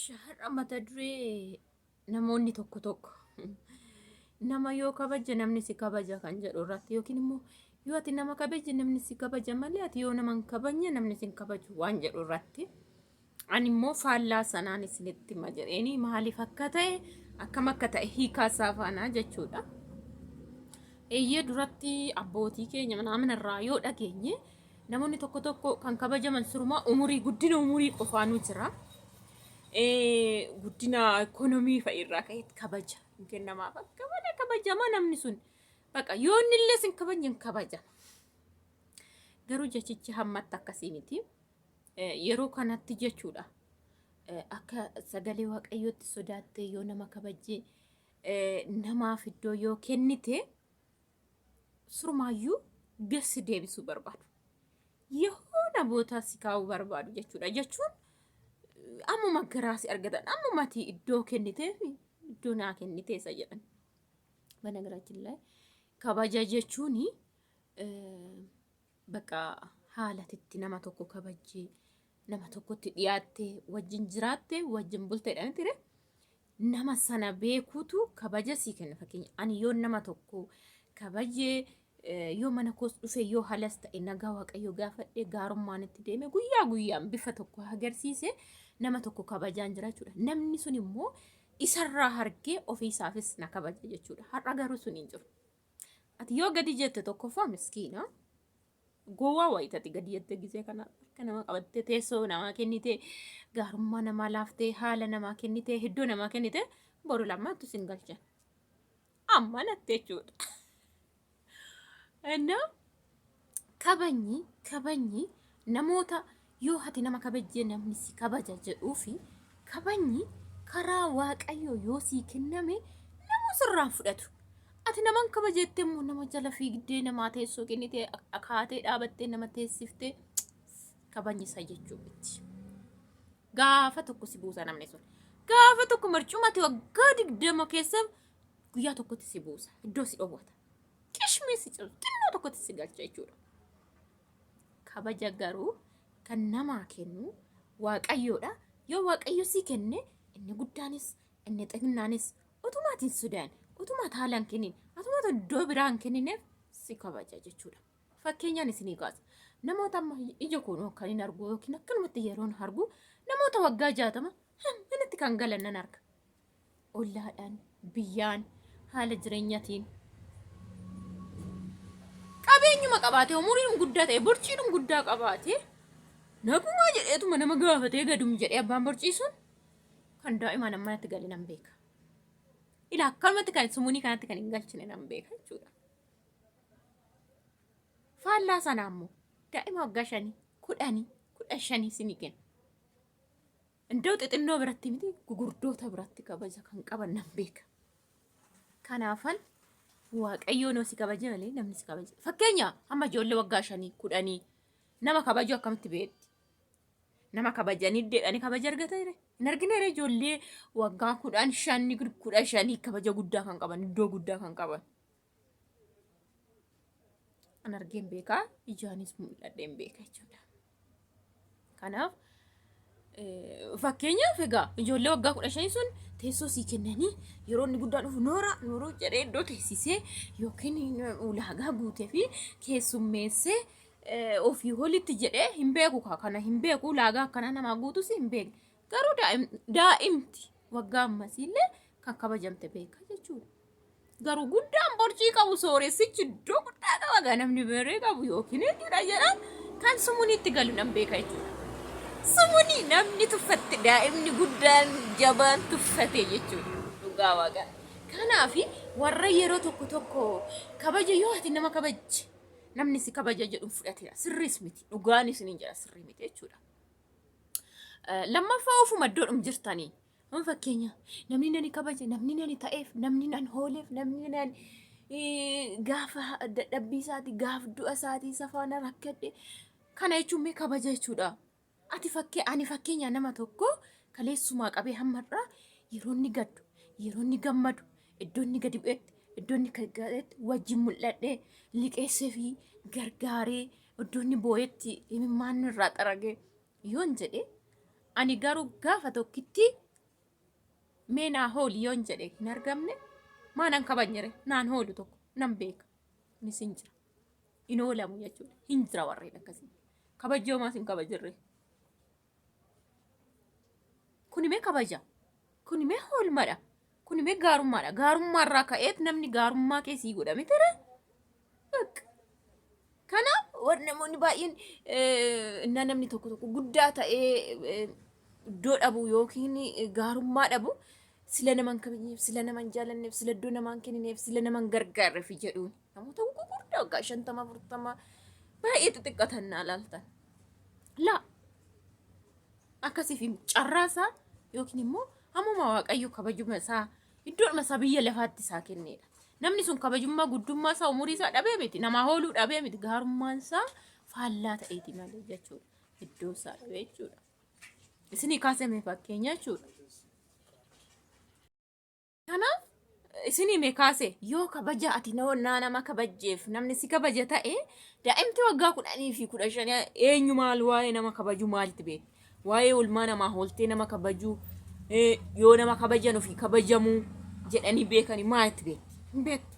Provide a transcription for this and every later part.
Shaharra mata duree namoonni tokko tokko nama yoo kabaja namni si kabaja kan jedhu irratti yookiin immoo yoo ati nama kabaje namni si kabaja malee ati yoo nama hin kabajne namni si hin kabaju waan jedhu irratti ani immoo faallaa sanaan isinitti hima jedheeni maaliif akka ta'e akkam akka ta'e hiikaa isaa faanaa jechuudha. Eeyyee duratti abbootii keenya mana irraa yoo dhageenye namoonni tokko tokko kan kabajaman surumaa umurii guddina umurii qofaanu jira. Guddina ekonomii fa'irraa ka'eet kabaja kennamaaf akka malee kabajama namni sun baqa yoo inni illee sin kabajin kabaja garuu jechichi hammatti akkasii miti yeroo kanatti jechuudha akka sagalee waaqayyootti sodaattee yoo nama kabajee namaaf iddoo yoo kennite surmaayyuu gassi deebisuu barbaadu yoo namoota si kaa'uu barbaadu jechuudha jechuun ammuma garaasi argatan ammumati iddoo kennitee iddoo naa kennitee isa jedhan በነገራችን ላይ kabaja jechuun baqa haalatitti nama tokko kabajee nama tokkotti dhiyaattee wajjin jiraattee wajjin bulteedhaan tire nama sana beekuutu kabaja sii kenna. Fakkeenya ani yoo nama tokko kabajee yoo mana koos dhufe yoo halas ta'e nagaa waaqayyo gaafadhe gaarummaan itti deeme guyyaa guyyaan bifa tokko agarsiise nama tokko kabajaan jira jechuudha. Namni sun immoo isarraa hargee ofiisaafis na kabaja jechuudha. Har'a garuu sun hin jiru. Ati yoo gadi jette tokkoffaa miskiina gowwaa wayitati gadi jette gisee kana akka nama qabattee teessoo namaa kennitee gaarummaa namaa laaftee haala namaa kennitee iddoo namaa kennitee boru lamaattu sin galchan. Amma natti jechuudha. Ennaa kabajni namoota yoo ati nama kabajjee namni si kabaja jedhuufi kabajni karaa waaqayyo yoo sii kenname nama sirraan fudhatu. Ati naman kabajettee immoo nama jala fiigdee namaa teessoo kennitee akaatee dhaabattee nama teessiftee kabajni isa jechuu miti. Gaafa tokko si buusa namni sun. Gaafa tokko marcumatti waggaa 20 keessa guyyaa tokkotti si buusa. Iddoo si dhowwata. Kishmii si ciru xinnoo tokkotti si galcha jechuudha. Kabaja garuu kan namaa kennu waaqayyoodha. Yoo waaqayyo sii kenne inni guddaanis inni xinnaanis otomaatiin sudaan otomaat haalaan kennin otomaat iddoo biraan kennineef si kabaja jechuudha. Fakkeenyaan isinii kaasa namoota amma ija koonoo kan hin argu yookiin akkanumatti yeroon argu namoota waggaa 60 manatti kan galan nan arga. Ollaadhaan biyyaan haala jireenyaatiin qabeenyuma qabaatee umuriin guddaa ta'e borciidhum guddaa qabaatee nagumaa jedheetuma nama gaafatee gadum jedhee abbaan borciisuun kan daa'ima namatti galee nan beeka. Ila akkanumatti kan sumuunii kanatti kan hin galchine nan beeka jechuudha. Faallaa sana ammoo daa'ima waggaa 5, 10, 15 sinii kenna. Iddoo xixinnoo biratti miti gugurdoota biratti kabaja kan qaban nan beeka. Kanaafan waaqayyoon si kabaje malee namni si kabaje. Fakkeenya amma ijoollee waggaa 5, 10 nama kabaju akkamitti beekti? Nama kabajanii deedhanii kabaja argatanii hin argine ijoollee waggaa 15 15 kabaja guddaa kan qaban iddoo guddaa kan qaban. An argeen beekaa ijaanis mul'adheen beeka jechuudha. Kanaaf fakkeenyaaf egaa ijoollee waggaa 15 sun teessoo sii kennanii yeroo inni guddaan dhufu nooruu jedhee iddoo teessisee yookiin ulaagaa guutee fi keessummeessee ofii holitti jedhee hin beeku kana hin beeku ulaagaa akkana namaa guutus hin beeku. Garuu daa'imti waggaa ammasiillee kan kabajamte beeka jechuudha. Garuu guddaan borcii qabu sooressichi iddoo guddaa qaba namni beeree qabu yookiin hedduudha jedhan kan sumuuniitti galu nan beeka jechuudha. Sumuunii namni tuffatti daa'imni guddaan jabaan tuffate jechuudha. Dhugaa waaqa. Kanaafi warra yeroo tokko kabaja yoo ati nama kabaje namni si kabaja jedhuun fudhatee sirriis miti dhugaanis ni jira sirrii miti jechuudha. Lammaffaa ofuma iddoodhum jirtanii. Amma fakkeenya namni nani kabaje namni nani ta'eef namni nan hooleef namni nan gaafa dadhabbii isaati gaaf du'a isaati safaana rakkadhe kana jechuun mee kabaja jechuudha. Ani fakkeenya nama tokko kaleessumaa qabee hammarraa yeroo inni gaddu yeroo inni gammadu iddoo inni gadi bu'etti iddoo inni gargaaretti wajjin mul'adhee liqeessee fi gargaaree iddoo inni boo'etti imimmaan irraa xaragee yoon jedhe ani garuu gaafa tokkitti mee naa hooli yoon jedhe hin argamne maanan kabajnyere naan hoolu tokko nan beeka ni sin jira in oolamu jechuudha hin jira warreen akkasii kabajjoomaas hin kabajirre kunimee kabaja kunimee hoolmadha kunimee gaarummaadha gaarummaarraa ka'eet namni gaarummaa keessii godhame tere kana warra namoonni baay'een innaa namni tokko tokko guddaa ta'ee iddoo dhabu yookiin gaarummaa dhabu sila naman kabajneef sila naman jaalanneef sila iddoo namaan kennineef sila naman gargaarreef jedhuun namoota gurguddaa waggaa 50 40 baay'ee xixiqqatan naa laaltan laa akkasiif carraasaa yookiin immoo hammuma waaqayyo kabajuma isaa iddoodhuma isaa biyya lafaatti isaa kenneedha. Namni sun kabajummaa guddummaa isaa umurii isaa dhabee miti nama hooluu dhabee miti gaarummaan isaa faallaa ta'eeti malee jechuudha. Iddoo isaa dhabee jechuudha. Isinii kaasame fakkeenya jechuudha. Kanaaf isinii mee kaase yoo kabaja ati nama kabajjeef namni si kabaja ta'e daa'imti waggaa 10 fi 15 eenyu maal waa'ee nama kabaju maalitti beekti? Waa'ee oolmaa namaa hooltee nama kabaju yoo nama kabajan ofii kabajamuu jedhanii beekanii maalitti beekti? Hin beektu.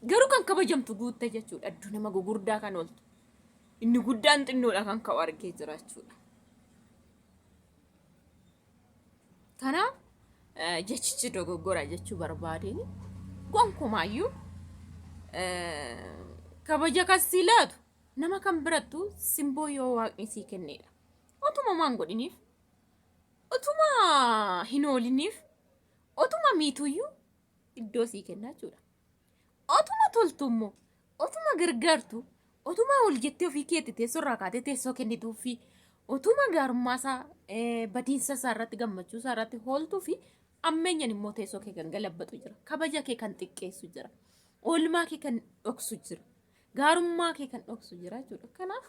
Garuu kan kabajamtu guutta jechuudha. Adduu nama gugurdaa kan ooltu. Inni guddaan xinnoodha kan ka'u argee jira jechuudha. Kanaaf jechichi dogoggora jechuu barbaadeen gonkumaayyuu kabaja kasii laatu nama kan birattu simboo yoo waaqni sii kenneedha. Otuma maan godhiniif, otuma hin ooliniif, otuma miituyyuu iddoo sii kennaa jechuudha. Otuma toltummoo, otuma gargaartu, otuma ol jettee ofii keetti teessoo irraa kaatee teessoo kennituufi, otuma gaarummaa badiinsa isaa irratti gammachuu isaa irratti hooltuu fi ammeenyan immoo teessoo kee kan galabbatu jira. Kabaja kee kan xiqqeessu jira. Oolmaa kee kan dhoksu jira. Gaarummaa kee kan dhoksu jira jechuudha. Kanaaf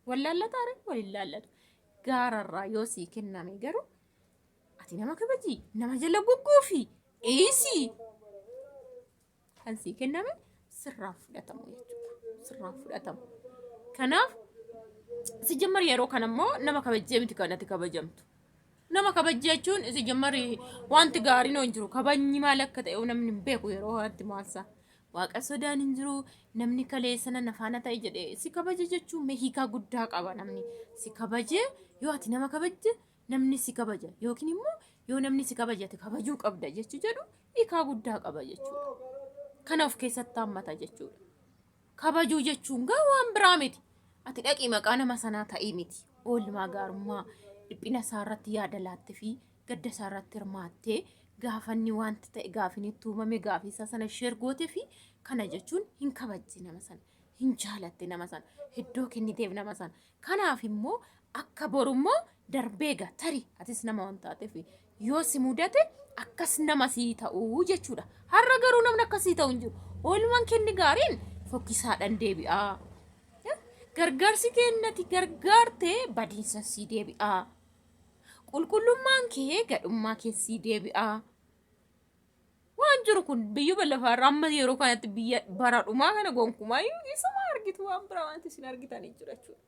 wallaallataare waliin laallatu. Gaararraa yoo sii kenname garuu ati nama kabajii nama jala gugguufi eesii kan sii kenname sirraa fudhatamu jechuudha. Sirraa fudhatamu. Kanaaf si jammar yeroo kanammoo nama kabajjee miti kanatti kabajamtu. Nama kabajjee jechuun si jammar wanti gaariin hin jiru kabajni maal akka ta'e namni hin beeku yeroo kanatti maalsaa. Waaqa sodaan hin jiru namni kaleessana nafaana ta'e jedhee si kabaje jechuun hiikaa guddaa qaba namni si kabaje yoo ati nama kabajje namni si kabaja yookiin immoo yoo namni si kabajate kabajuu qabda jechuu jedhu hiikaa guddaa qaba jechuudha. Kana of keessatti hammata jechuudha. Kabajuu jechuun gaa waan biraa miti. Ati dhaqii maqaa nama sanaa ta'ii miti. Oolmaa gaarummaa dhiphina isaa irratti yaada laatte fi gadda isaa irratti hirmaattee gaafanni wanti ta'e gaafini tuumame gaafisa sana shergootee fi kana jechuun hin kabajji nama sana hin jaalatte nama sana iddoo kenniteef nama sana kanaaf immoo akka borummoo darbeega tarii atis nama waan taateef yoo si mudate akkas nama sii ta'uu jechuudha. Har'a garuu namni akkasii ta'u hin jiru. Oolmaan kenni gaariin fokkisaadhaan deebi'aa. Gargaarsi kennati gargaartee badiinsa sii deebi'aa. Qulqullummaan kee gadhummaa keessii deebi'aa. Waan jiru kun biyya bal'afaarraa amma yeroo kanatti biyya baradhumaa kana gonkumaayyuu isuma argitu waan biraa wanti isin argitanii jira jechuudha.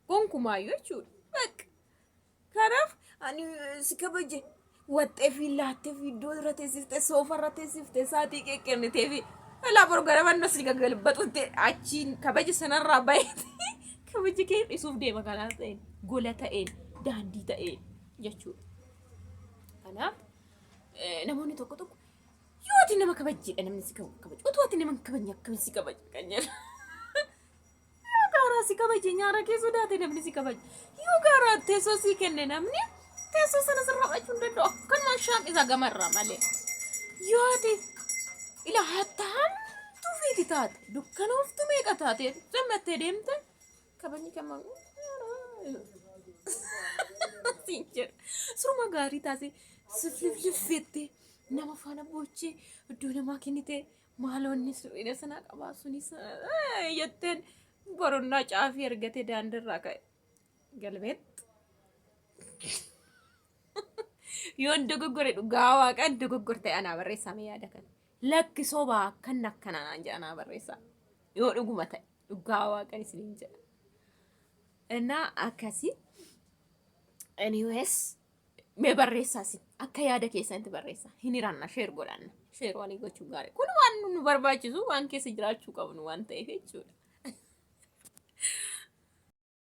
Gonkumaayyuu jechuudha. Kanaaf ani si kabaje waxxee fi laattee fi iddoo irra teessiftee soofa irra teessiftee saatii qeqqernitee fi alaa borgara mannoo si gaggalbatuutte achiin kabaje sanarraa baheeti kabaje kee dhisuuf deema kanaa ta'een gola ta'een daandii ta'een jechuudha. Kanaaf namoonni tokko tokko yoo ati nama kabajjeedha namni si kabaju otoo ati nama kabajne akkamiin si kabaja kan jedhu yoo gaaraa si kabaje nyaara kee sodaate namni si kabaja yoo gaaraa teessoo si kenne namni teessoo sana sirraa fudhachuu hin danda'u akkanumaan shaam isa gamarraa malee yoo ati ila hattaan tufiiti taate dukkanooftu meeqa taate zammattee deemte kabajni kamma sinjir suruma gaarii taate siflifliffeette nama faana boochee iddoo namaa kennite maaloonni suphina sanaa qabaa sunis jetteen boronnaa caafii argate daandirraa ka'e galmeet yoo dogoggore dhugaa waaqaan dogoggorte anaa barreessame yaada kana lakki sobaa akkan akkanaan jedha anaa barreessaa yoo dhuguma ta'e dhugaa waaqaan isiniin jedha innaa akkasii anyways Mee barreessaa isin akka yaada keessanitti barreessaa hin hiranna sheer godhanna sheer walii gochuu gaarii kun waan nu barbaachisu waan keessa jiraachuu qabnu waan ta'eef jechuudha.